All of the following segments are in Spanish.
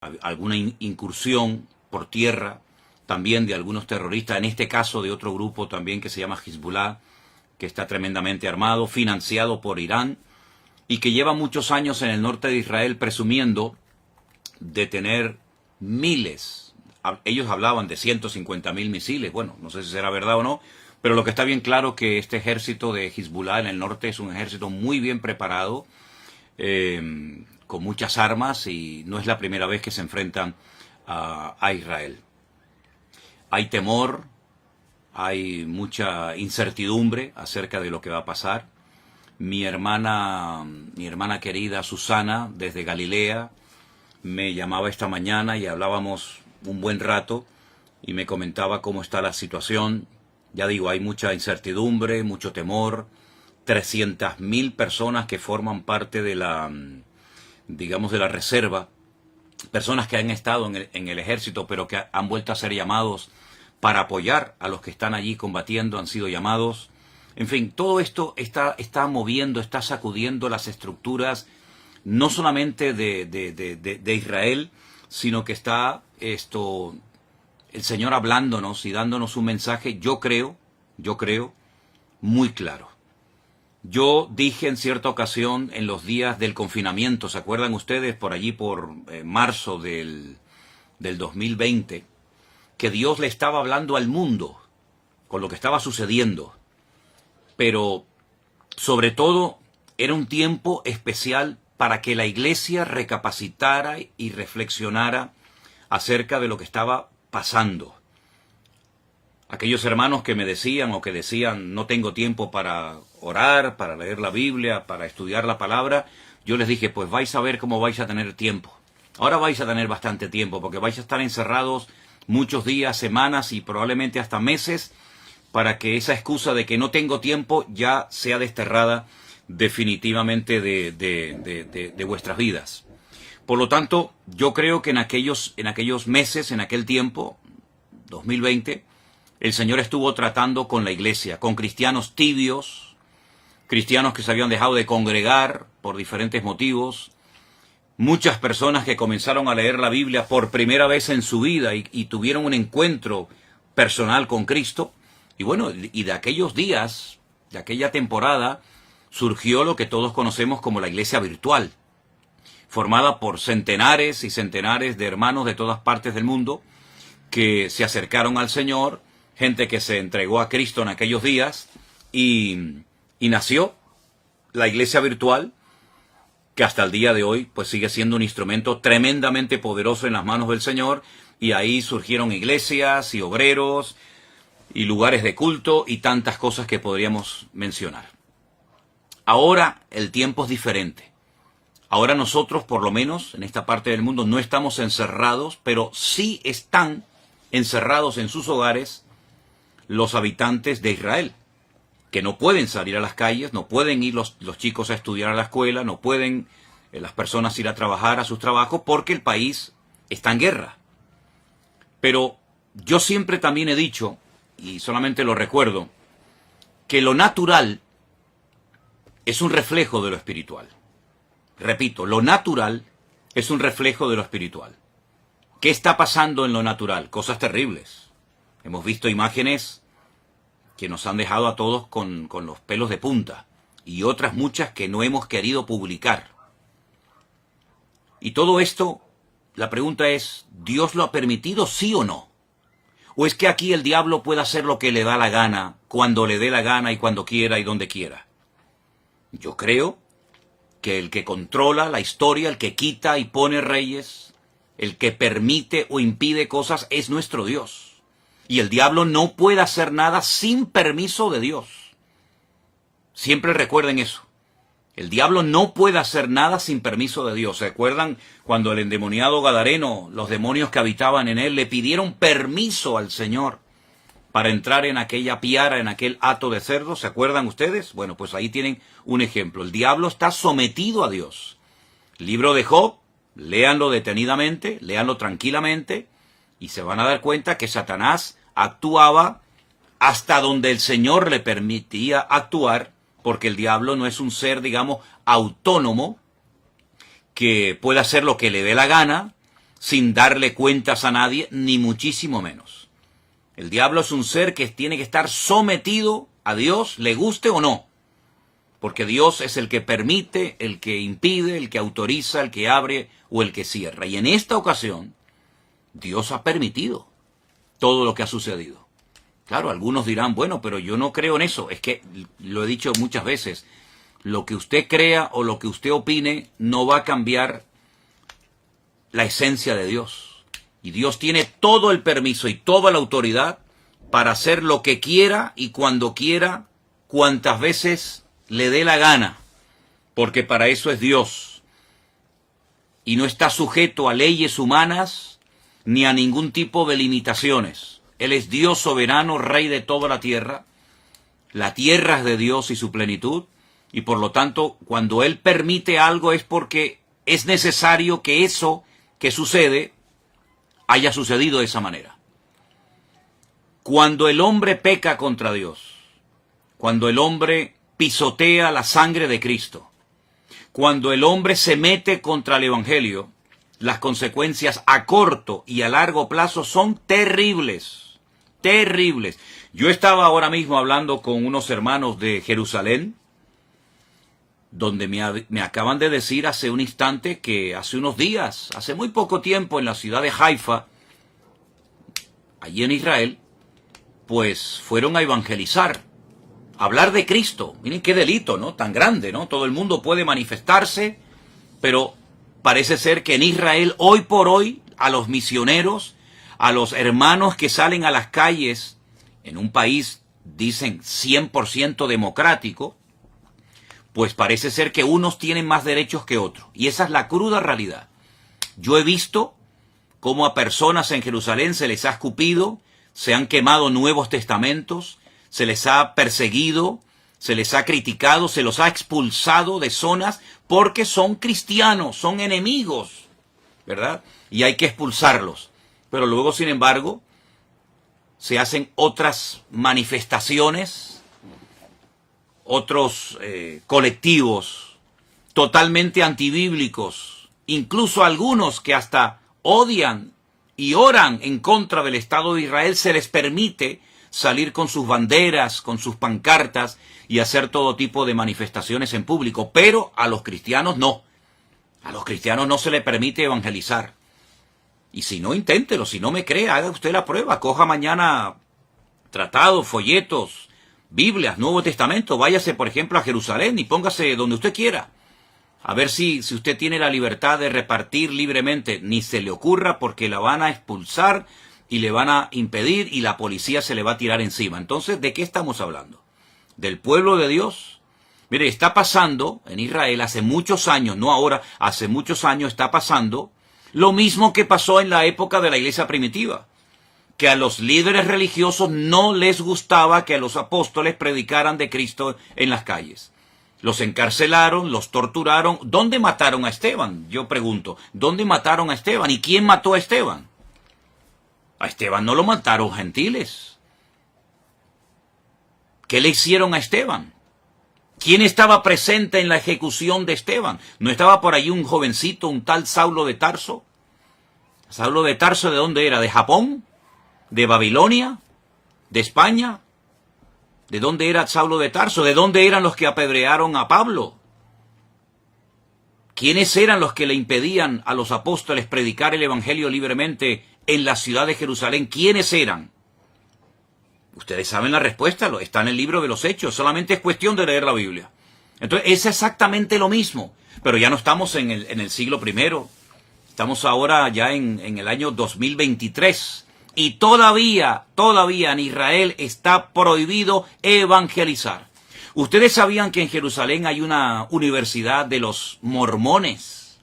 alguna incursión por tierra también de algunos terroristas, en este caso de otro grupo también que se llama Hezbollah, que está tremendamente armado, financiado por Irán, y que lleva muchos años en el norte de Israel presumiendo de tener miles. Ellos hablaban de 150.000 misiles, bueno, no sé si será verdad o no, pero lo que está bien claro que este ejército de Hezbollah en el norte es un ejército muy bien preparado, con muchas armas, y no es la primera vez que se enfrentan a Israel. Hay temor, hay mucha incertidumbre acerca de lo que va a pasar. Mi hermana querida Susana, desde Galilea, me llamaba esta mañana y hablábamos un buen rato y me comentaba cómo está la situación. Ya digo, hay mucha incertidumbre, mucho temor. 300.000 personas que forman parte de la, digamos, de la reserva, personas que han estado en el ejército, pero que han vuelto a ser llamados para apoyar a los que están allí combatiendo, han sido llamados. En fin, todo esto está moviendo, está sacudiendo las estructuras, no solamente de Israel, sino que está el Señor hablándonos y dándonos un mensaje, yo creo, muy claro. Yo dije en cierta ocasión, en los días del confinamiento, ¿se acuerdan ustedes? Por allí, por marzo del 2020, que Dios le estaba hablando al mundo con lo que estaba sucediendo. Pero, sobre todo, era un tiempo especial para que la iglesia recapacitara y reflexionara acerca de lo que estaba pasando. Aquellos hermanos que me decían o que decían, no tengo tiempo para orar, para leer la Biblia, para estudiar la palabra, yo les dije, pues vais a ver cómo vais a tener tiempo. Ahora vais a tener bastante tiempo, porque vais a estar encerrados muchos días, semanas y probablemente hasta meses, para que esa excusa de que no tengo tiempo ya sea desterrada definitivamente de vuestras vidas. Por lo tanto, yo creo que en aquellos meses, en aquel tiempo, 2020, el Señor estuvo tratando con la iglesia, con cristianos tibios, cristianos que se habían dejado de congregar por diferentes motivos, muchas personas que comenzaron a leer la Biblia por primera vez en su vida y tuvieron un encuentro personal con Cristo. Y bueno, y de aquellos días, de aquella temporada, surgió lo que todos conocemos como la iglesia virtual, formada por centenares y centenares de hermanos de todas partes del mundo que se acercaron al Señor, gente que se entregó a Cristo en aquellos días, y nació la iglesia virtual, que hasta el día de hoy pues sigue siendo un instrumento tremendamente poderoso en las manos del Señor, y ahí surgieron iglesias y obreros y lugares de culto y tantas cosas que podríamos mencionar. Ahora el tiempo es diferente. Ahora nosotros, por lo menos en esta parte del mundo, no estamos encerrados, pero sí están encerrados en sus hogares los habitantes de Israel, que no pueden salir a las calles, no pueden ir los chicos a estudiar a la escuela, no pueden las personas ir a trabajar a sus trabajos porque el país está en guerra. Pero yo siempre también he dicho, y solamente lo recuerdo, que lo natural es un reflejo de lo espiritual. Repito, lo natural es un reflejo de lo espiritual. ¿Qué está pasando en lo natural? Cosas terribles. Hemos visto imágenes que nos han dejado a todos con los pelos de punta, y otras muchas que no hemos querido publicar. Y todo esto, la pregunta es, ¿Dios lo ha permitido, sí o no? ¿O es que aquí el diablo puede hacer lo que le da la gana, cuando le dé la gana y cuando quiera y donde quiera? Yo creo que el que controla la historia, el que quita y pone reyes, el que permite o impide cosas es nuestro Dios. Y el diablo no puede hacer nada sin permiso de Dios. Siempre recuerden eso. El diablo no puede hacer nada sin permiso de Dios. ¿Se acuerdan cuando el endemoniado Gadareno, los demonios que habitaban en él, le pidieron permiso al Señor para entrar en aquella piara, en aquel hato de cerdo? ¿Se acuerdan ustedes? Bueno, pues ahí tienen un ejemplo. El diablo está sometido a Dios. Libro de Job, léanlo detenidamente, léanlo tranquilamente, y se van a dar cuenta que Satanás actuaba hasta donde el Señor le permitía actuar, porque el diablo no es un ser, digamos, autónomo, que puede hacer lo que le dé la gana, sin darle cuentas a nadie, ni muchísimo menos. El diablo es un ser que tiene que estar sometido a Dios, le guste o no. Porque Dios es el que permite, el que impide, el que autoriza, el que abre o el que cierra. Y en esta ocasión, Dios ha permitido todo lo que ha sucedido. Claro, algunos dirán, bueno, pero yo no creo en eso. Es que, lo he dicho muchas veces, lo que usted crea o lo que usted opine no va a cambiar la esencia de Dios. Y Dios tiene todo el permiso y toda la autoridad para hacer lo que quiera y cuando quiera, cuantas veces le dé la gana, porque para eso es Dios. Y no está sujeto a leyes humanas ni a ningún tipo de limitaciones. Él es Dios soberano, Rey de toda la tierra es de Dios y su plenitud, y por lo tanto, cuando Él permite algo es porque es necesario que eso que sucede haya sucedido de esa manera. Cuando el hombre peca contra Dios, cuando el hombre pisotea la sangre de Cristo, cuando el hombre se mete contra el Evangelio, las consecuencias a corto y a largo plazo son terribles, terribles. Yo estaba ahora mismo hablando con unos hermanos de Jerusalén, donde me acaban de decir hace un instante que hace unos días, hace muy poco tiempo, en la ciudad de Haifa, allí en Israel, pues fueron a evangelizar, a hablar de Cristo. Miren qué delito, ¿no? Tan grande, ¿no? Todo el mundo puede manifestarse, pero parece ser que en Israel, hoy por hoy, a los misioneros, a los hermanos que salen a las calles, en un país, dicen, 100% democrático, pues parece ser que unos tienen más derechos que otros. Y esa es la cruda realidad. Yo he visto cómo a personas en Jerusalén se les ha escupido, se han quemado nuevos testamentos, se les ha perseguido, se les ha criticado, se los ha expulsado de zonas porque son cristianos, son enemigos, ¿verdad? Y hay que expulsarlos. Pero luego, sin embargo, se hacen otras manifestaciones, otros colectivos totalmente antibíblicos, incluso algunos que hasta odian y oran en contra del Estado de Israel, se les permite salir con sus banderas, con sus pancartas y hacer todo tipo de manifestaciones en público, pero a los cristianos no. A los cristianos no se les permite evangelizar. Y si no, inténtelo, si no me cree, haga usted la prueba, coja mañana tratados, folletos, Biblias, Nuevo Testamento, váyase por ejemplo a Jerusalén y póngase donde usted quiera. A ver si usted tiene la libertad de repartir libremente. Ni se le ocurra porque la van a expulsar y le van a impedir y la policía se le va a tirar encima. Entonces, ¿de qué estamos hablando? ¿Del pueblo de Dios? Mire, está pasando en Israel hace muchos años, no ahora, hace muchos años está pasando lo mismo que pasó en la época de la iglesia primitiva. Que a los líderes religiosos no les gustaba que a los apóstoles predicaran de Cristo en las calles. Los encarcelaron, los torturaron. ¿Dónde mataron a Esteban? Yo pregunto, ¿dónde mataron a Esteban? ¿Y quién mató a Esteban? A Esteban no lo mataron gentiles. ¿Qué le hicieron a Esteban? ¿Quién estaba presente en la ejecución de Esteban? ¿No estaba por ahí un jovencito, un tal Saulo de Tarso? ¿Saulo de Tarso de dónde era? ¿De Japón? ¿De Babilonia? ¿De España? ¿De dónde era Saulo de Tarso? ¿De dónde eran los que apedrearon a Pablo? ¿Quiénes eran los que le impedían a los apóstoles predicar el evangelio libremente en la ciudad de Jerusalén? ¿Quiénes eran? Ustedes saben la respuesta, está en el libro de los Hechos, solamente es cuestión de leer la Biblia. Entonces es exactamente lo mismo, pero ya no estamos en el siglo I, estamos ahora ya en el año 2023. Y todavía en Israel está prohibido evangelizar. Ustedes sabían que en Jerusalén hay una universidad de los mormones.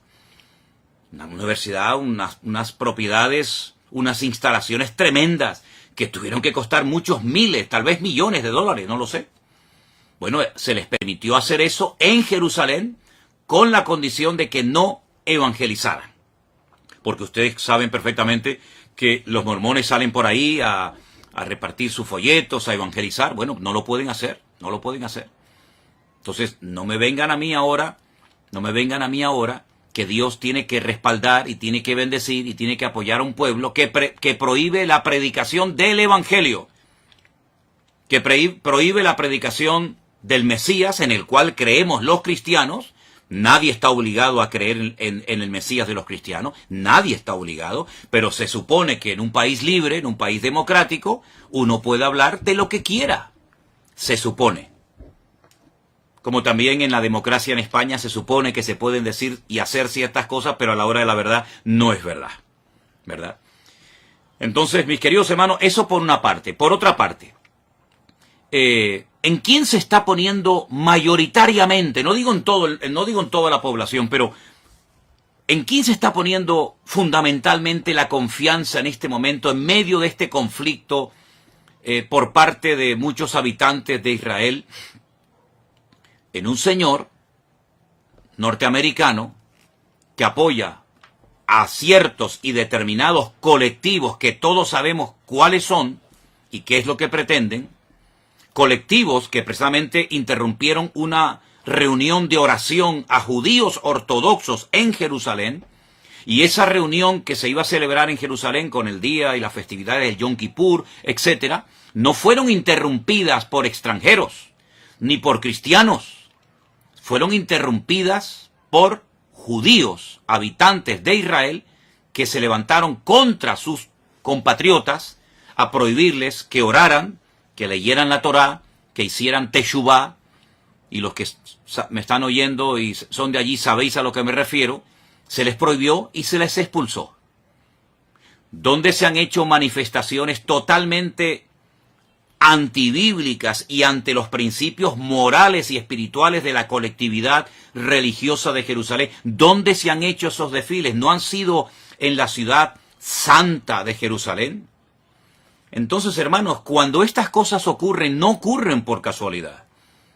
Una universidad, unas propiedades, unas instalaciones tremendas que tuvieron que costar muchos miles, tal vez millones de dólares, no lo sé. Bueno, se les permitió hacer eso en Jerusalén con la condición de que no evangelizaran. Porque ustedes saben perfectamente que los mormones salen por ahí a repartir sus folletos, a evangelizar. Bueno, no lo pueden hacer, no lo pueden hacer. Entonces, no me vengan a mí ahora que Dios tiene que respaldar y tiene que bendecir y tiene que apoyar a un pueblo que prohíbe la predicación del Evangelio, que prohíbe la predicación del Mesías, en el cual creemos los cristianos. Nadie está obligado a creer en el Mesías de los cristianos, nadie está obligado, pero se supone que en un país libre, en un país democrático, uno puede hablar de lo que quiera, se supone. Como también en la democracia en España se supone que se pueden decir y hacer ciertas cosas, pero a la hora de la verdad no es verdad, ¿verdad? Entonces, mis queridos hermanos, eso por una parte. Por otra parte, ¿en quién se está poniendo mayoritariamente? No digo en toda la población, pero ¿en quién se está poniendo fundamentalmente la confianza en este momento, en medio de este conflicto por parte de muchos habitantes de Israel? En un señor norteamericano que apoya a ciertos y determinados colectivos que todos sabemos cuáles son y qué es lo que pretenden, colectivos que precisamente interrumpieron una reunión de oración a judíos ortodoxos en Jerusalén, y esa reunión que se iba a celebrar en Jerusalén con el día y las festividades del Yom Kippur, etcétera, no fueron interrumpidas por extranjeros ni por cristianos, fueron interrumpidas por judíos, habitantes de Israel, que se levantaron contra sus compatriotas a prohibirles que oraran, que leyeran la Torá, que hicieran teshuvá, y los que me están oyendo y son de allí sabéis a lo que me refiero, se les prohibió y se les expulsó. Donde se han hecho manifestaciones totalmente antibíblicas y ante los principios morales y espirituales de la colectividad religiosa de Jerusalén. ¿Dónde se han hecho esos desfiles? ¿No han sido en la ciudad santa de Jerusalén? Entonces, hermanos, cuando estas cosas ocurren, no ocurren por casualidad.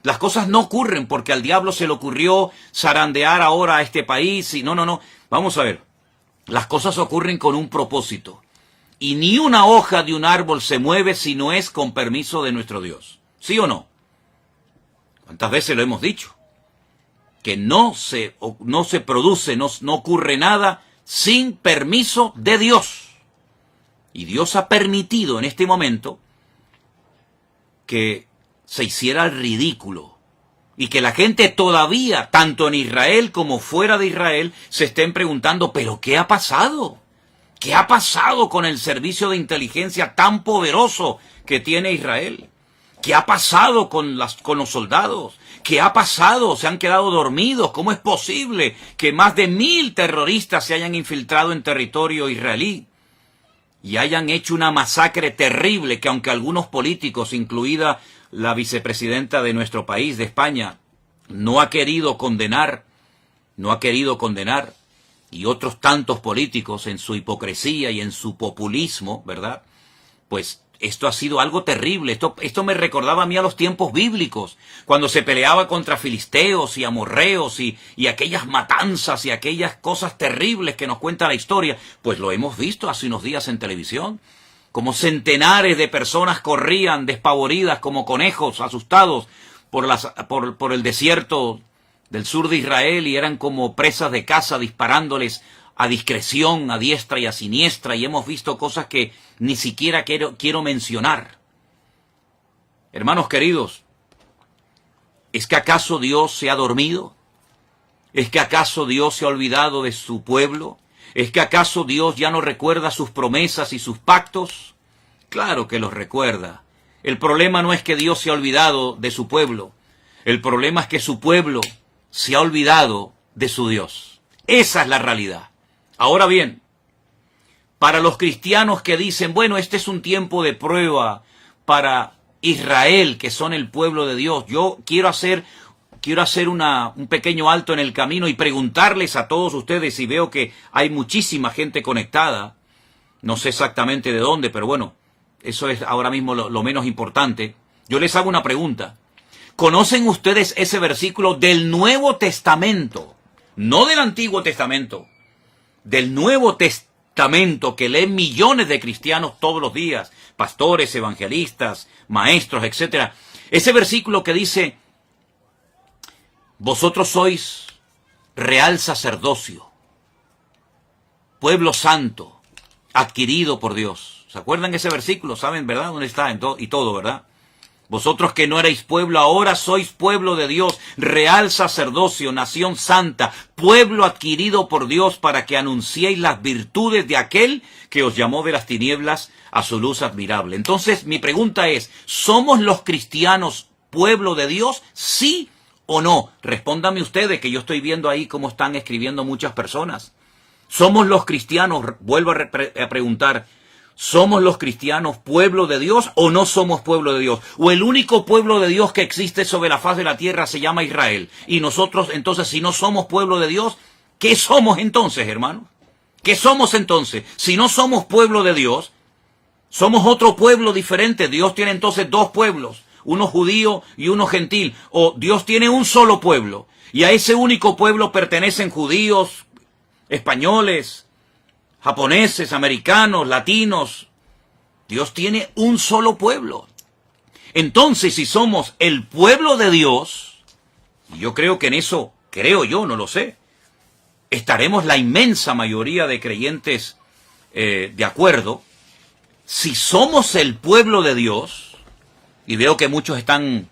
Las cosas no ocurren porque al diablo se le ocurrió zarandear ahora a este país y no. Vamos a ver, las cosas ocurren con un propósito. Y ni una hoja de un árbol se mueve si no es con permiso de nuestro Dios. ¿Sí o no? ¿Cuántas veces lo hemos dicho? Que no se produce, no ocurre nada sin permiso de Dios. Y Dios ha permitido en este momento que se hiciera el ridículo. Y que la gente todavía, tanto en Israel como fuera de Israel, se estén preguntando, ¿pero qué ha pasado? ¿Qué ha pasado con el servicio de inteligencia tan poderoso que tiene Israel? ¿Qué ha pasado con los soldados? ¿Qué ha pasado? ¿Se han quedado dormidos? ¿Cómo es posible que más de 1000 terroristas se hayan infiltrado en territorio israelí y hayan hecho una masacre terrible que, aunque algunos políticos, incluida la vicepresidenta de nuestro país, de España, no ha querido condenar, y otros tantos políticos en su hipocresía y en su populismo, ¿verdad? Pues esto ha sido algo terrible. Esto me recordaba a mí a los tiempos bíblicos, cuando se peleaba contra filisteos y amorreos y aquellas matanzas y aquellas cosas terribles que nos cuenta la historia. Pues lo hemos visto hace unos días en televisión, como centenares de personas corrían despavoridas como conejos asustados por el desierto del sur de Israel y eran como presas de caza disparándoles a discreción, a diestra y a siniestra, y hemos visto cosas que ni siquiera quiero mencionar. Hermanos queridos, ¿es que acaso Dios se ha dormido? ¿Es que acaso Dios se ha olvidado de su pueblo? ¿Es que acaso Dios ya no recuerda sus promesas y sus pactos? Claro que los recuerda. El problema no es que Dios se ha olvidado de su pueblo. El problema es que su pueblo se ha olvidado de su Dios. Esa es la realidad. Ahora bien, para los cristianos que dicen, bueno, este es un tiempo de prueba para Israel, que son el pueblo de Dios, yo quiero hacer un pequeño alto en el camino y preguntarles a todos ustedes, y veo que hay muchísima gente conectada, no sé exactamente de dónde, pero bueno, eso es ahora mismo lo menos importante. Yo les hago una pregunta. ¿Conocen ustedes ese versículo del Nuevo Testamento? No del Antiguo Testamento, del Nuevo Testamento que leen millones de cristianos todos los días, pastores, evangelistas, maestros, etcétera. Ese versículo que dice, vosotros sois real sacerdocio, pueblo santo, adquirido por Dios. ¿Se acuerdan ese versículo? ¿Saben, verdad? ¿Dónde está? Y todo, ¿verdad? Vosotros que no erais pueblo, ahora sois pueblo de Dios, real sacerdocio, nación santa, pueblo adquirido por Dios para que anunciéis las virtudes de aquel que os llamó de las tinieblas a su luz admirable. Entonces, mi pregunta es, ¿somos los cristianos pueblo de Dios? ¿Sí o no? Respóndanme ustedes, que yo estoy viendo ahí cómo están escribiendo muchas personas. ¿Somos los cristianos, vuelvo a preguntar, ¿somos los cristianos pueblo de Dios o no somos pueblo de Dios? ¿O el único pueblo de Dios que existe sobre la faz de la tierra se llama Israel? Y nosotros, entonces, si no somos pueblo de Dios, ¿qué somos entonces, hermanos? ¿Qué somos entonces? Si no somos pueblo de Dios, somos otro pueblo diferente. Dios tiene entonces dos pueblos, uno judío y uno gentil. O Dios tiene un solo pueblo, y a ese único pueblo pertenecen judíos, españoles, japoneses, americanos, latinos. Dios tiene un solo pueblo. Entonces, si somos el pueblo de Dios, y yo creo que en eso, no lo sé, estaremos la inmensa mayoría de creyentes de acuerdo. Si somos el pueblo de Dios, y veo que muchos están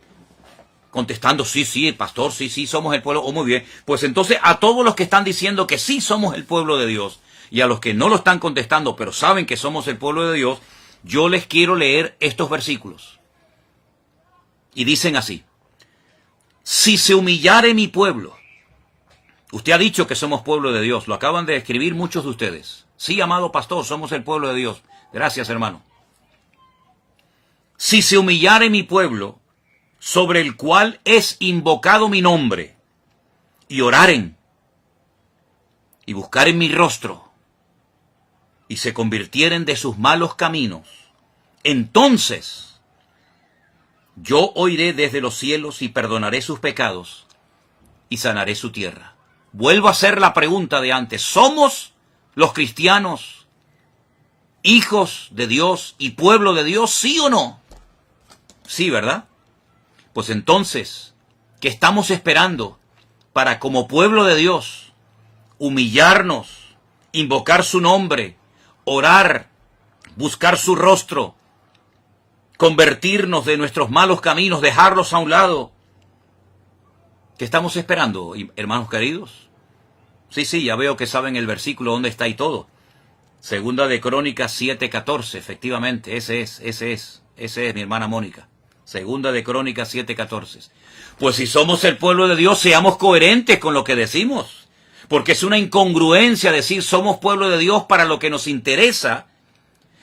contestando, sí, pastor, sí, somos el pueblo, muy bien, pues entonces a todos los que están diciendo que sí somos el pueblo de Dios, y a los que no lo están contestando, pero saben que somos el pueblo de Dios, yo les quiero leer estos versículos. Y dicen así: si se humillare mi pueblo. Usted ha dicho que somos pueblo de Dios, lo acaban de escribir muchos de ustedes. Sí, amado pastor, somos el pueblo de Dios. Gracias, hermano. Si se humillare mi pueblo, sobre el cual es invocado mi nombre, y oraren, y buscaren mi rostro, y se convirtieren de sus malos caminos, entonces yo oiré desde los cielos y perdonaré sus pecados, y sanaré su tierra. Vuelvo a hacer la pregunta de antes: ¿somos los cristianos hijos de Dios y pueblo de Dios, sí o no? Sí, ¿verdad? Pues entonces, ¿qué estamos esperando para, como pueblo de Dios, humillarnos, invocar su nombre, orar, buscar su rostro, convertirnos de nuestros malos caminos, dejarlos a un lado? ¿Qué estamos esperando, hermanos queridos? Sí, ya veo que saben el versículo dónde está y todo. Segunda de Crónicas 7:14, efectivamente, ese es, mi hermana Mónica. Segunda de Crónicas 7:14. Pues si somos el pueblo de Dios, seamos coherentes con lo que decimos. Porque es una incongruencia decir somos pueblo de Dios para lo que nos interesa.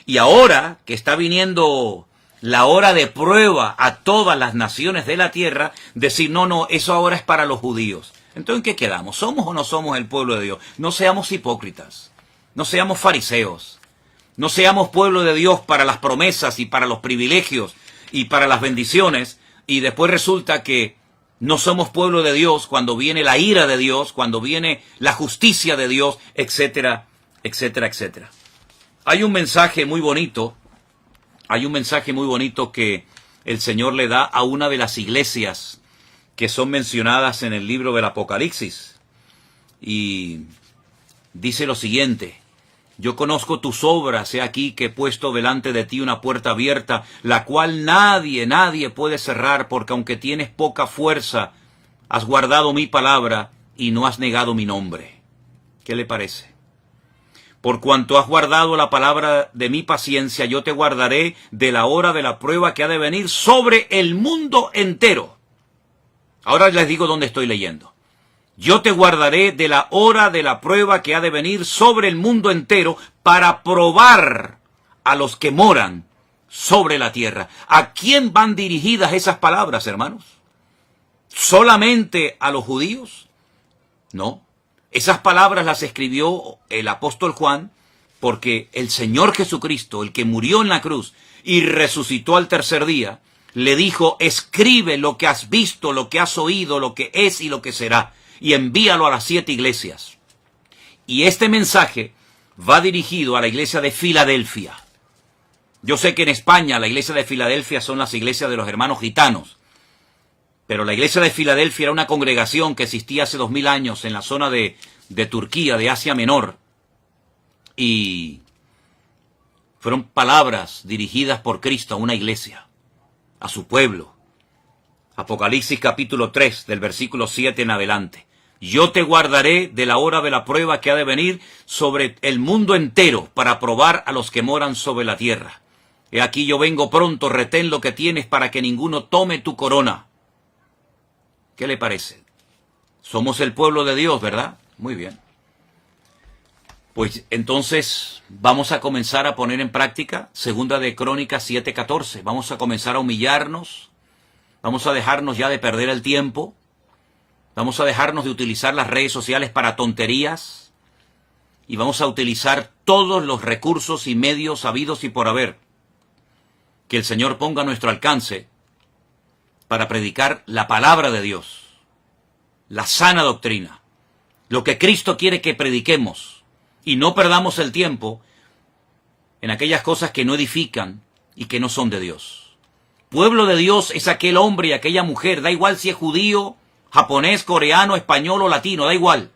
Y ahora que está viniendo la hora de prueba a todas las naciones de la tierra, decir no, eso ahora es para los judíos. Entonces, ¿en qué quedamos? ¿Somos o no somos el pueblo de Dios? No seamos hipócritas. No seamos fariseos. No seamos pueblo de Dios para las promesas y para los privilegios y para las bendiciones, y después resulta que no somos pueblo de Dios cuando viene la ira de Dios, cuando viene la justicia de Dios, etcétera, etcétera, etcétera. Hay un mensaje muy bonito que el Señor le da a una de las iglesias que son mencionadas en el libro del Apocalipsis, y dice lo siguiente: yo conozco tus obras, he aquí que he puesto delante de ti una puerta abierta, la cual nadie puede cerrar, porque aunque tienes poca fuerza, has guardado mi palabra y no has negado mi nombre. ¿Qué le parece? Por cuanto has guardado la palabra de mi paciencia, yo te guardaré de la hora de la prueba que ha de venir sobre el mundo entero. Ahora les digo dónde estoy leyendo. Yo te guardaré de la hora de la prueba que ha de venir sobre el mundo entero para probar a los que moran sobre la tierra. ¿A quién van dirigidas esas palabras, hermanos? ¿Solamente a los judíos? No. Esas palabras las escribió el apóstol Juan porque el Señor Jesucristo, el que murió en la cruz y resucitó al tercer día, le dijo: escribe lo que has visto, lo que has oído, lo que es y lo que será, y envíalo a las 7 iglesias. Y este mensaje va dirigido a la iglesia de Filadelfia. Yo sé que en España la iglesia de Filadelfia son las iglesias de los hermanos gitanos, pero la iglesia de Filadelfia era una congregación que existía hace 2000 años en la zona de Turquía, de Asia Menor. Y fueron palabras dirigidas por Cristo a una iglesia, a su pueblo. Apocalipsis capítulo 3, del versículo 7 en adelante. Yo te guardaré de la hora de la prueba que ha de venir sobre el mundo entero para probar a los que moran sobre la tierra. He aquí yo vengo pronto, retén lo que tienes para que ninguno tome tu corona. ¿Qué le parece? Somos el pueblo de Dios, ¿verdad? Muy bien. Pues entonces vamos a comenzar a poner en práctica Segunda de Crónicas 7:14. Vamos a comenzar a humillarnos. Vamos a dejarnos ya de perder el tiempo. Vamos a dejarnos de utilizar las redes sociales para tonterías. Y vamos a utilizar todos los recursos y medios habidos y por haber que el Señor ponga a nuestro alcance para predicar la palabra de Dios, la sana doctrina, lo que Cristo quiere que prediquemos. Y no perdamos el tiempo en aquellas cosas que no edifican y que no son de Dios. Pueblo de Dios es aquel hombre y aquella mujer, da igual si es judío, japonés, coreano, español o latino, da igual.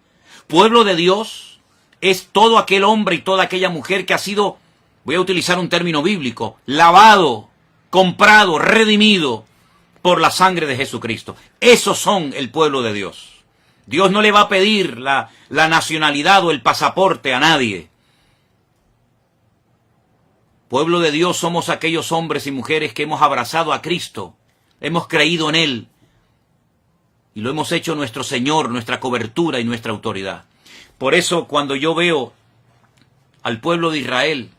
Pueblo de Dios es todo aquel hombre y toda aquella mujer que ha sido, voy a utilizar un término bíblico, lavado, comprado, redimido por la sangre de Jesucristo. Esos son el pueblo de Dios. Dios no le va a pedir la nacionalidad o el pasaporte a nadie. Pueblo de Dios somos aquellos hombres y mujeres que hemos abrazado a Cristo, hemos creído en Él y lo hemos hecho nuestro Señor, nuestra cobertura y nuestra autoridad. Por eso cuando yo veo al pueblo de Israel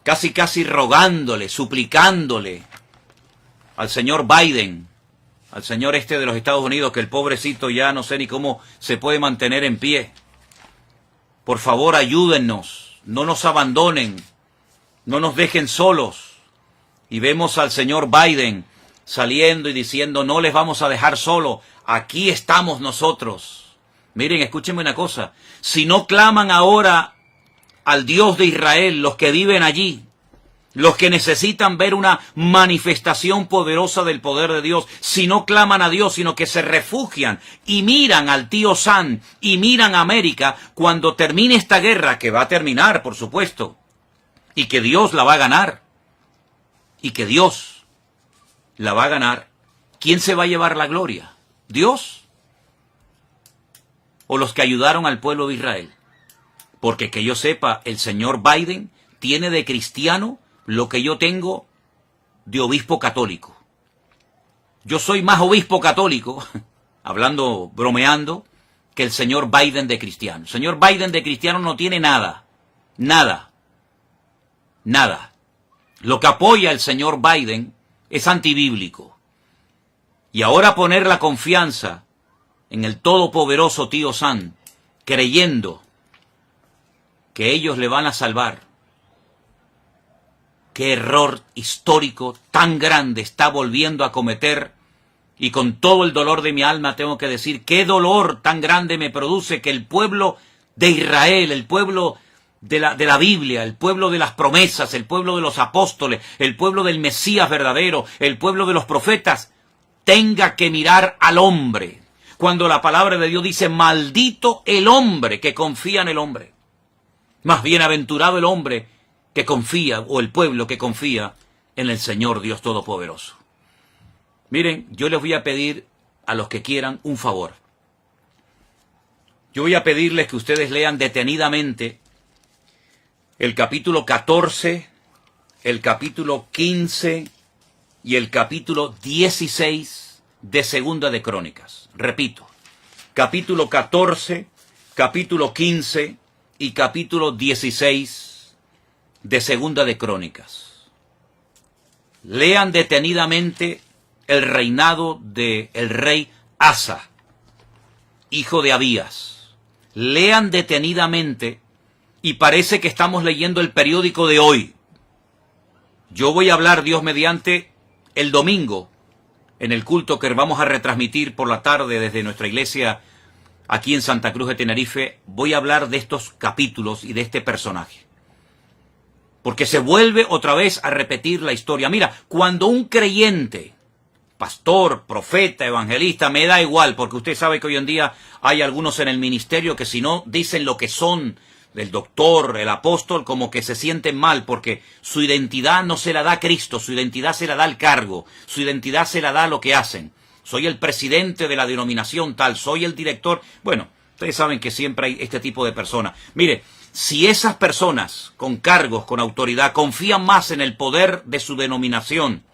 casi rogándole, suplicándole al señor Biden, al señor de los Estados Unidos, que el pobrecito ya no sé ni cómo se puede mantener en pie. Por favor, ayúdennos, no nos abandonen, no nos dejen solos. Y vemos al señor Biden saliendo y diciendo, no les vamos a dejar solo, aquí estamos nosotros. Miren, escúchenme una cosa, si no claman ahora al Dios de Israel, los que viven allí, los que necesitan ver una manifestación poderosa del poder de Dios, si no claman a Dios, sino que se refugian y miran al tío Sam y miran a América, cuando termine esta guerra, que va a terminar, por supuesto, y que Dios la va a ganar, y que Dios la va a ganar, ¿quién se va a llevar la gloria? ¿Dios? ¿O los que ayudaron al pueblo de Israel? Porque que yo sepa, el señor Biden tiene de cristiano lo que yo tengo de obispo católico. Yo soy más obispo católico, hablando, bromeando, que el señor Biden de cristiano. El señor Biden de cristiano no tiene nada, nada, nada. Lo que apoya el señor Biden es antibíblico. Y ahora poner la confianza en el todopoderoso tío Sam, creyendo que ellos le van a salvar. Qué error histórico tan grande está volviendo a cometer, y con todo el dolor de mi alma tengo que decir, qué dolor tan grande me produce que el pueblo de Israel, el pueblo de la Biblia, el pueblo de las promesas, el pueblo de los apóstoles, el pueblo del Mesías verdadero, el pueblo de los profetas, tenga que mirar al hombre, cuando la palabra de Dios dice, maldito el hombre que confía en el hombre. Más bienaventurado el hombre que confía, o el pueblo que confía en el Señor Dios Todopoderoso. Miren, yo les voy a pedir a los que quieran un favor. Yo voy a pedirles que ustedes lean detenidamente el capítulo 14, el capítulo 15 y el capítulo 16 de Segunda de Crónicas. Repito, capítulo 14, capítulo 15 y capítulo 16 de Segunda de Crónicas. Lean detenidamente el reinado del rey Asa, hijo de Abías. Lean detenidamente, y parece que estamos leyendo el periódico de hoy. Yo voy a hablar, Dios mediante, el domingo, en el culto que vamos a retransmitir por la tarde desde nuestra iglesia aquí en Santa Cruz de Tenerife. Voy a hablar de estos capítulos y de este personaje, porque se vuelve otra vez a repetir la historia. Mira, cuando un creyente, pastor, profeta, evangelista, me da igual, porque usted sabe que hoy en día hay algunos en el ministerio que si no dicen lo que son, el doctor, el apóstol, como que se sienten mal porque su identidad no se la da Cristo, su identidad se la da el cargo, su identidad se la da lo que hacen. Soy el presidente de la denominación tal, soy el director. Bueno, ustedes saben que siempre hay este tipo de personas. Mire, si esas personas con cargos, con autoridad, confían más en el poder de su denominación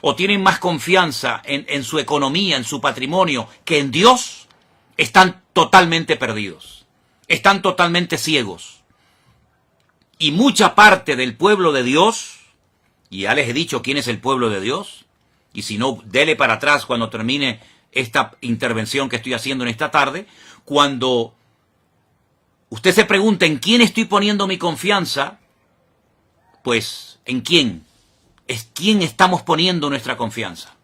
o tienen más confianza en su economía, en su patrimonio, que en Dios, están totalmente perdidos. Están totalmente ciegos. Y mucha parte del pueblo de Dios, y ya les he dicho quién es el pueblo de Dios, y si no, dele para atrás cuando termine esta intervención que estoy haciendo en esta tarde, cuando usted se pregunta en quién estoy poniendo mi confianza, pues ¿en quién? ¿Es quién estamos poniendo nuestra confianza?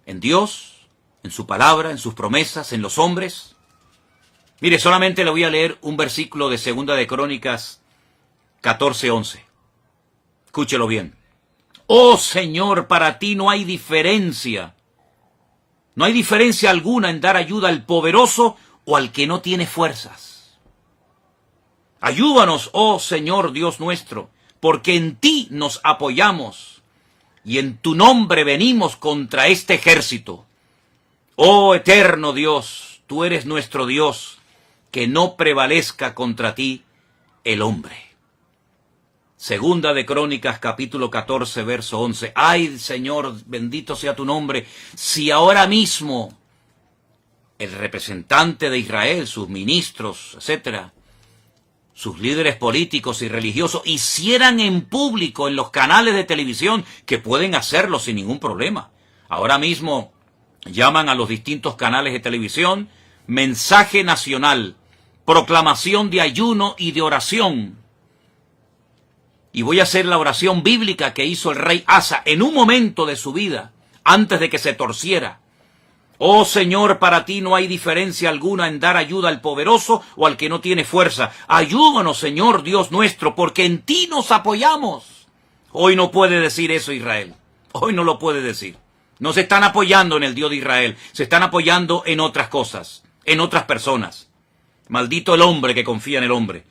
¿En Dios? ¿En su palabra? ¿En sus promesas? ¿En los hombres? Mire, solamente le voy a leer un versículo de Segunda de Crónicas 14:11. Escúchelo bien. Oh Señor, para ti no hay diferencia. No hay diferencia alguna en dar ayuda al poderoso o al que no tiene fuerzas. Ayúdanos, oh Señor Dios nuestro, porque en ti nos apoyamos y en tu nombre venimos contra este ejército. Oh eterno Dios, tú eres nuestro Dios, que no prevalezca contra ti el hombre. Segunda de Crónicas, capítulo 14, verso 11. Ay, Señor, bendito sea tu nombre, si ahora mismo el representante de Israel, sus ministros, etcétera, sus líderes políticos y religiosos, hicieran en público en los canales de televisión, que pueden hacerlo sin ningún problema. Ahora mismo llaman a los distintos canales de televisión, mensaje nacional, proclamación de ayuno y de oración. Y voy a hacer la oración bíblica que hizo el rey Asa en un momento de su vida, antes de que se torciera. Oh Señor, para ti no hay diferencia alguna en dar ayuda al poderoso o al que no tiene fuerza. Ayúdanos, Señor Dios nuestro, porque en ti nos apoyamos. Hoy no puede decir eso Israel. Hoy no lo puede decir. No se están apoyando en el Dios de Israel. Se están apoyando en otras cosas, en otras personas. Maldito el hombre que confía en el hombre.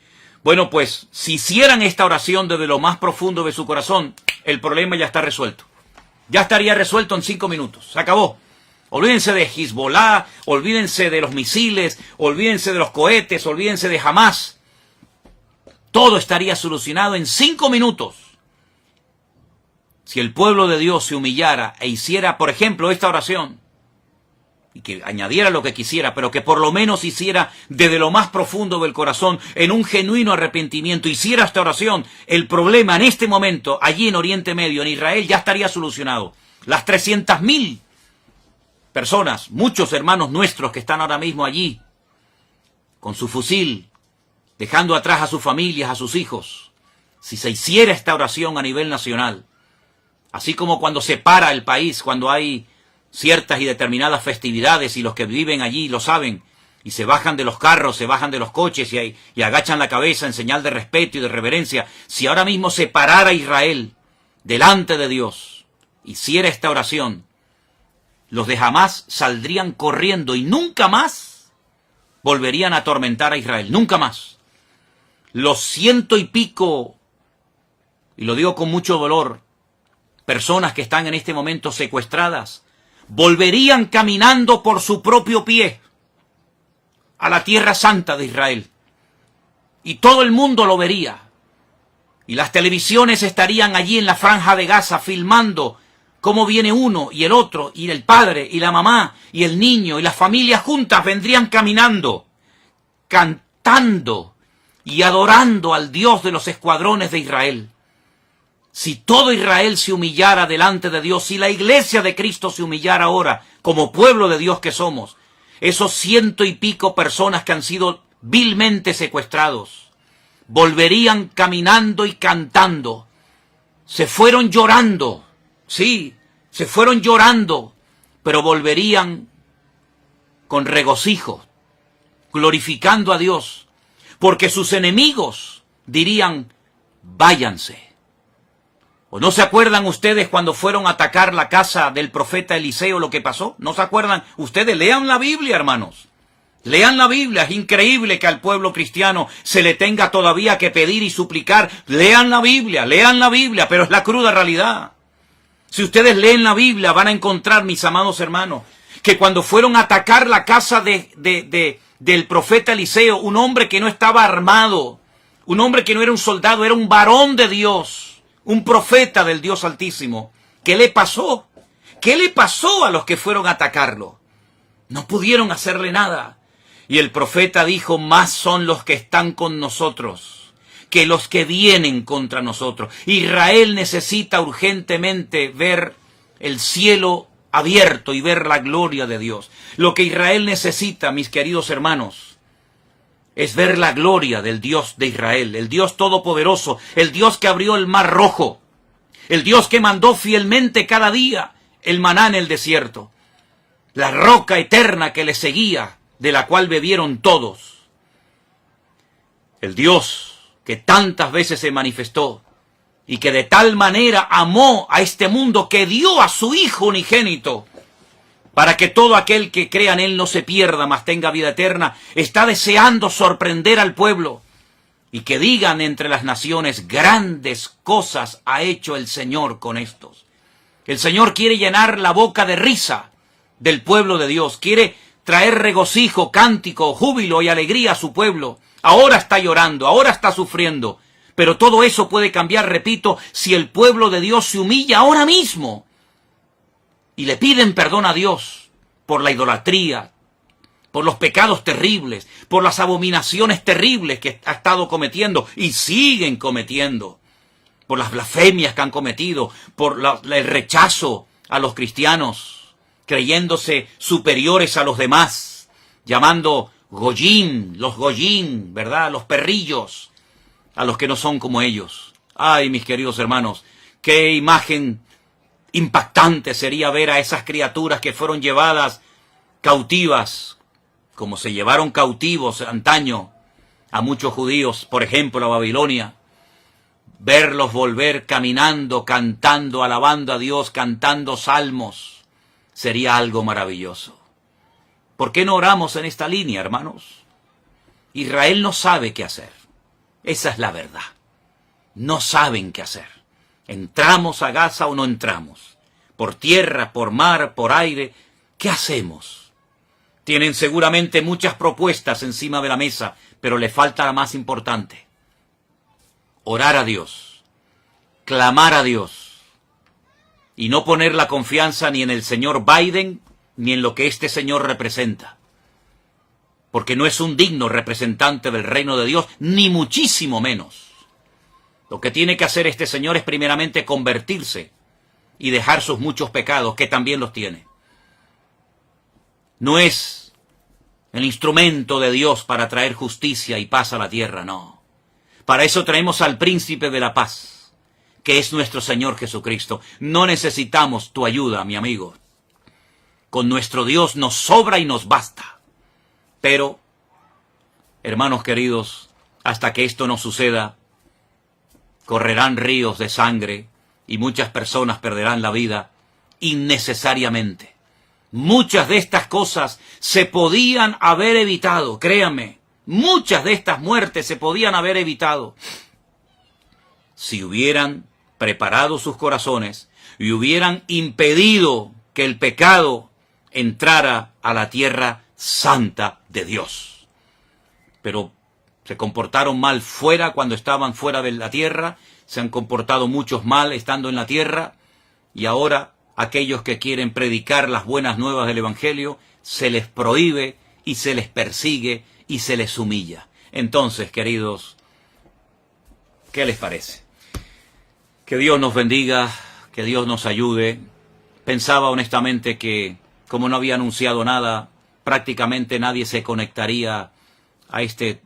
Bueno, pues, si hicieran esta oración desde lo más profundo de su corazón, el problema ya está resuelto. Ya estaría resuelto en 5 minutos. Se acabó. Olvídense de Hezbollah, olvídense de los misiles, olvídense de los cohetes, olvídense de Hamás. Todo estaría solucionado en 5 minutos. Si el pueblo de Dios se humillara e hiciera, por ejemplo, esta oración, y que añadiera lo que quisiera, pero que por lo menos hiciera desde lo más profundo del corazón, en un genuino arrepentimiento, hiciera esta oración, el problema en este momento, allí en Oriente Medio, en Israel, ya estaría solucionado. Las 300.000 personas, muchos hermanos nuestros que están ahora mismo allí, con su fusil, dejando atrás a sus familias, a sus hijos, si se hiciera esta oración a nivel nacional, así como cuando se para el país, cuando hay ciertas y determinadas festividades y los que viven allí lo saben, y se bajan de los carros, se bajan de los coches y agachan la cabeza en señal de respeto y de reverencia, si ahora mismo se parara Israel delante de Dios, hiciera esta oración, los de Hamás saldrían corriendo y nunca más volverían a atormentar a Israel, nunca más. Los 100 y pico, y lo digo con mucho dolor, personas que están en este momento secuestradas, volverían caminando por su propio pie a la tierra santa de Israel. Y todo el mundo lo vería. Y las televisiones estarían allí en la franja de Gaza filmando cómo viene uno y el otro, y el padre y la mamá y el niño y las familias juntas vendrían caminando, cantando y adorando al Dios de los escuadrones de Israel. Si todo Israel se humillara delante de Dios, si la iglesia de Cristo se humillara ahora, como pueblo de Dios que somos, esos 100 y pico personas que han sido vilmente secuestrados, volverían caminando y cantando. Se fueron llorando, sí, se fueron llorando, pero volverían con regocijo, glorificando a Dios, porque sus enemigos dirían, váyanse. ¿O no se acuerdan ustedes cuando fueron a atacar la casa del profeta Eliseo lo que pasó? ¿No se acuerdan? Ustedes lean la Biblia, hermanos. Lean la Biblia, es increíble que al pueblo cristiano se le tenga todavía que pedir y suplicar. Lean la Biblia, pero es la cruda realidad. Si ustedes leen la Biblia van a encontrar, mis amados hermanos, que cuando fueron a atacar la casa del profeta Eliseo, un hombre que no estaba armado, un hombre que no era un soldado, era un varón de Dios, un profeta del Dios Altísimo. ¿Qué le pasó? ¿Qué le pasó a los que fueron a atacarlo? No pudieron hacerle nada. Y el profeta dijo, más son los que están con nosotros que los que vienen contra nosotros. Israel necesita urgentemente ver el cielo abierto y ver la gloria de Dios. Lo que Israel necesita, mis queridos hermanos, es ver la gloria del Dios de Israel, el Dios todopoderoso, el Dios que abrió el mar rojo, el Dios que mandó fielmente cada día el maná en el desierto, la roca eterna que le seguía, de la cual bebieron todos. El Dios que tantas veces se manifestó y que de tal manera amó a este mundo que dio a su Hijo unigénito para que todo aquel que crea en Él no se pierda, mas tenga vida eterna, está deseando sorprender al pueblo y que digan entre las naciones, grandes cosas ha hecho el Señor con estos. El Señor quiere llenar la boca de risa del pueblo de Dios, quiere traer regocijo, cántico, júbilo y alegría a su pueblo. Ahora está llorando, ahora está sufriendo, pero todo eso puede cambiar, repito, si el pueblo de Dios se humilla ahora mismo y le piden perdón a Dios por la idolatría, por los pecados terribles, por las abominaciones terribles que ha estado cometiendo y siguen cometiendo, por las blasfemias que han cometido, por el rechazo a los cristianos, creyéndose superiores a los demás, llamando Goyín, los Goyín, ¿verdad? Los perrillos, a los que no son como ellos. Ay, mis queridos hermanos, qué imagen impactante sería ver a esas criaturas que fueron llevadas cautivas, como se llevaron cautivos antaño a muchos judíos, por ejemplo, a Babilonia. Verlos volver caminando, cantando, alabando a Dios, cantando salmos. Sería algo maravilloso. ¿Por qué no oramos en esta línea, hermanos? Israel no sabe qué hacer. Esa es la verdad. No saben qué hacer. ¿Entramos a Gaza o no entramos? Por tierra, por mar, por aire. ¿Qué hacemos? Tienen seguramente muchas propuestas encima de la mesa, pero le falta la más importante. Orar a Dios. Clamar a Dios. Y no poner la confianza ni en el señor Biden, ni en lo que este señor representa. Porque no es un digno representante del reino de Dios, ni muchísimo menos. Lo que tiene que hacer este señor es primeramente convertirse y dejar sus muchos pecados, que también los tiene. No es el instrumento de Dios para traer justicia y paz a la tierra, no. Para eso traemos al príncipe de la paz, que es nuestro Señor Jesucristo. No necesitamos tu ayuda, mi amigo. Con nuestro Dios nos sobra y nos basta. Pero, hermanos queridos, hasta que esto no suceda, correrán ríos de sangre y muchas personas perderán la vida innecesariamente. Muchas de estas cosas se podían haber evitado, créanme. Muchas de estas muertes se podían haber evitado si hubieran preparado sus corazones y hubieran impedido que el pecado entrara a la tierra santa de Dios. Pero se comportaron mal fuera cuando estaban fuera de la tierra, se han comportado muchos mal estando en la tierra, y ahora aquellos que quieren predicar las buenas nuevas del Evangelio, se les prohíbe y se les persigue y se les humilla. Entonces, queridos, ¿qué les parece? Que Dios nos bendiga, que Dios nos ayude. Pensaba honestamente que, como no había anunciado nada, prácticamente nadie se conectaría a este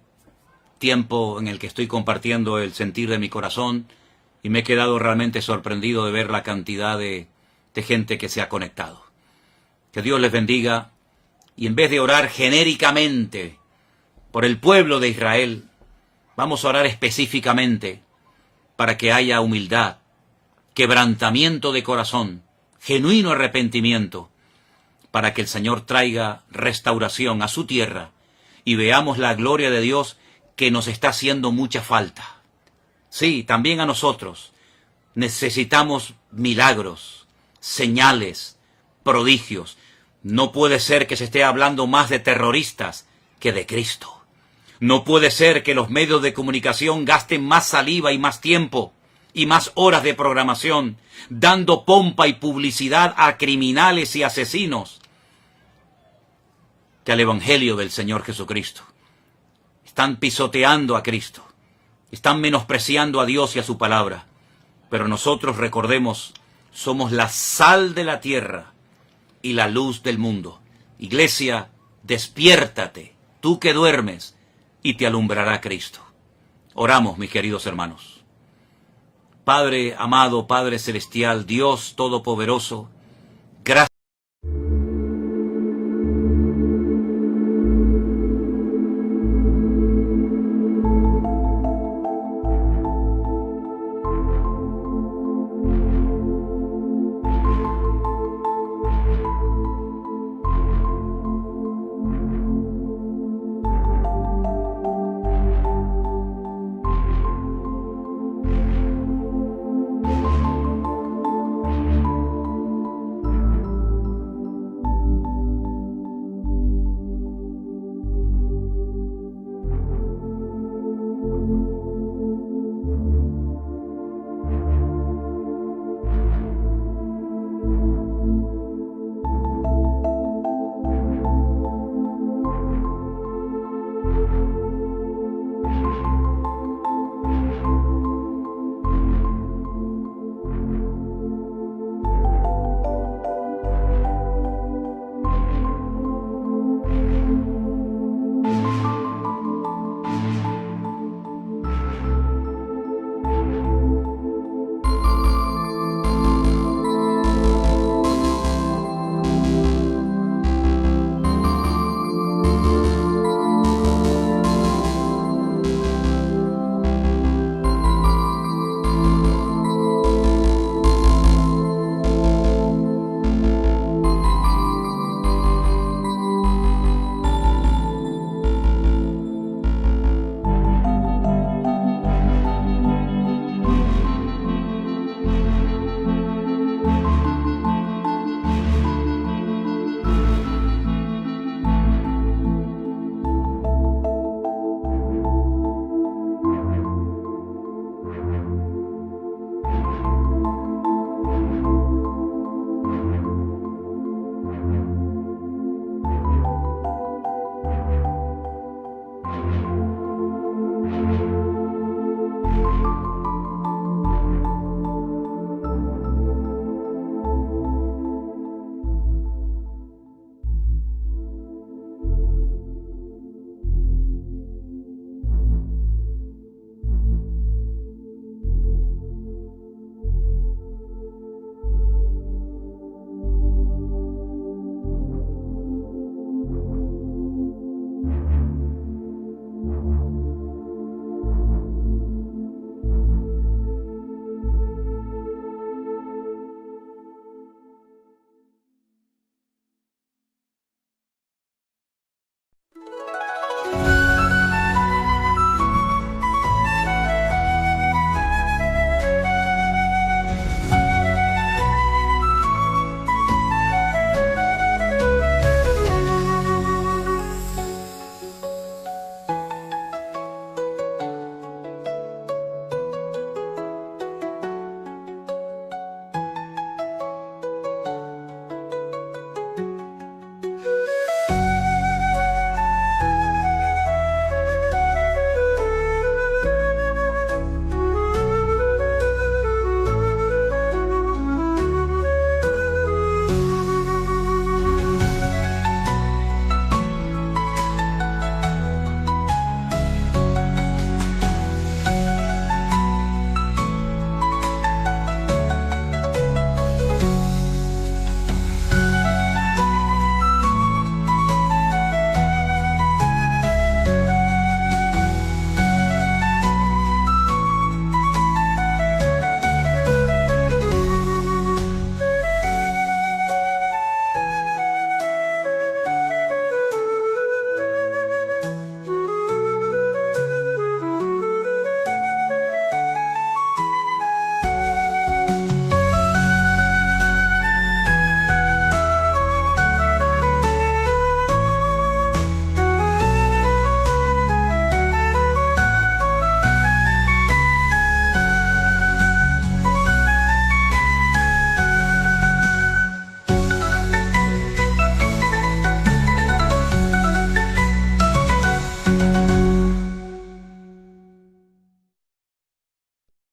tiempo en el que estoy compartiendo el sentir de mi corazón, y me he quedado realmente sorprendido de ver la cantidad de gente que se ha conectado. Que Dios les bendiga, y en vez de orar genéricamente por el pueblo de Israel, vamos a orar específicamente para que haya humildad, quebrantamiento de corazón, genuino arrepentimiento, para que el Señor traiga restauración a su tierra y veamos la gloria de Dios que nos está haciendo mucha falta. Sí, también a nosotros necesitamos milagros, señales, prodigios. No puede ser que se esté hablando más de terroristas que de Cristo. No puede ser que los medios de comunicación gasten más saliva y más tiempo y más horas de programación, dando pompa y publicidad a criminales y asesinos, que al Evangelio del Señor Jesucristo. Están pisoteando a Cristo, están menospreciando a Dios y a su palabra. Pero nosotros, recordemos, somos la sal de la tierra y la luz del mundo. Iglesia, despiértate, tú que duermes, y te alumbrará Cristo. Oramos, mis queridos hermanos. Padre amado, Padre celestial, Dios todopoderoso,